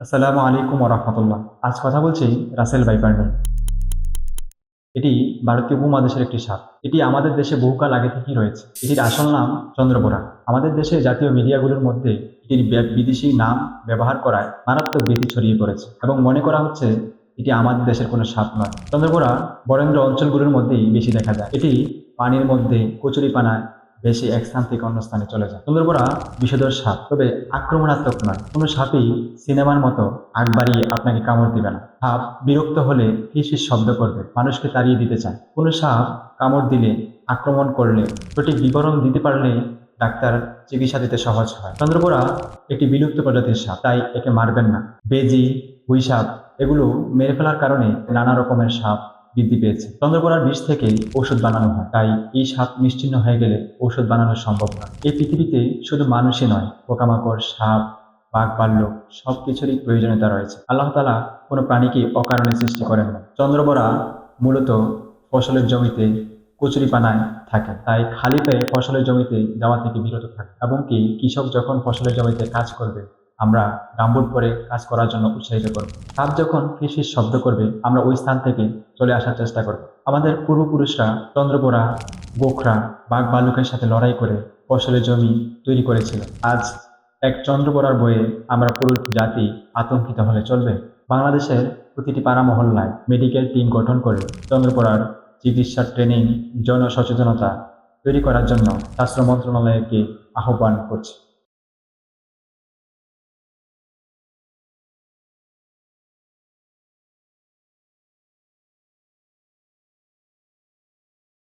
আসসালামু আলাইকুম রহমতুল্লাহ। আজ কথা বলছি রাসেল ভাইপার নিয়ে। এটি ভারতীয় উপমহাদেশের একটি সাপ। এটি আমাদের দেশে বহুকাল আগে থেকেই রয়েছে। এটির আসল নাম চন্দ্রবোরা। আমাদের দেশে জাতীয় মিডিয়াগুলোর মধ্যে এটির বিদেশি নাম ব্যবহার করায় মারাত্মক ভীতি ছড়িয়ে পড়েছে এবং মনে করা হচ্ছে এটি আমাদের দেশের কোনো সাপ নয়। চন্দ্রবোরা বরেন্দ্র অঞ্চলগুলোর মধ্যেই বেশি দেখা যায়। এটি পানির মধ্যে কচুরিপানায় বেশি এক স্থান থেকে অন্য স্থানে চলে যায়। চন্দ্রবোরা বিষধর সাপ, তবে আক্রমণাত্মক নয়। কোনো সাপই সিনেমার মতো আগ বাড়িয়ে আপনাকে কামড় দিবে না। সাপ বিরক্ত হলে ফিসফিস শব্দ করবে, মানুষকে তাড়িয়ে দিতে চায়। কোনো সাপ কামড় দিলে, আক্রমণ করলে সঠিক বিবরণ দিতে পারলে ডাক্তার চিকিৎসা দিতে সহজ হয়। চন্দ্রবোরা একটি বিলুপ্ত প্রজাতির সাপ, তাই একে মারবেন না। বেজি, হুই সাপ এগুলো মেরে ফেলার কারণে নানা রকমের সাপ বৃদ্ধি পেয়েছে। চন্দ্রবোরার বিষ থেকে ঔষধ বানানো হয়, তাই এই সাপ নিশ্চিহ্ন হয়ে গেলে ঔষধ বানানো সম্ভব নয়। এই পৃথিবীতে শুধু মানুষই নয়, পোকামাকড়, সাপ, বাঘ, ভাল্লুক সবকিছুরই প্রয়োজনীয়তা রয়েছে। আল্লাহ তাআলা কোনো প্রাণীকে অকারণে সৃষ্টি করেন না। চন্দ্রবোরা মূলত ফসলের জমিতে কচুরিপানায় থাকে, তাই খালি পেয়ে ফসলের জমিতে যাওয়া থেকে বিরত থাকে। এবং কি কৃষক যখন ফসলের জমিতে কাজ করবে, আমরা গামবুট পরে কাজ করার জন্য উৎসাহিত করব। সাপ যখন ফিসফিস শব্দ করবে, আমরা ওই স্থান থেকে চলে আসার চেষ্টা করব। আমাদের পূর্বপুরুষরা চন্দ্রবোরা, গোখরা, বাঘ ভাল্লুকের সাথে লড়াই করে ফসলের জমি তৈরি করেছিল। আজ এক চন্দ্রবোরার বয়ে আমরা পুরো জাতি আতঙ্কিত হলে চলবে? বাংলাদেশের প্রতিটি পাড়া মহল্লায় মেডিকেল টিম গঠন করে চন্দ্রবোরার চিকিৎসার ট্রেনিং, জনসচেতনতা তৈরি করার জন্য স্বাস্থ্য মন্ত্রণালয়কে আহ্বান করছি।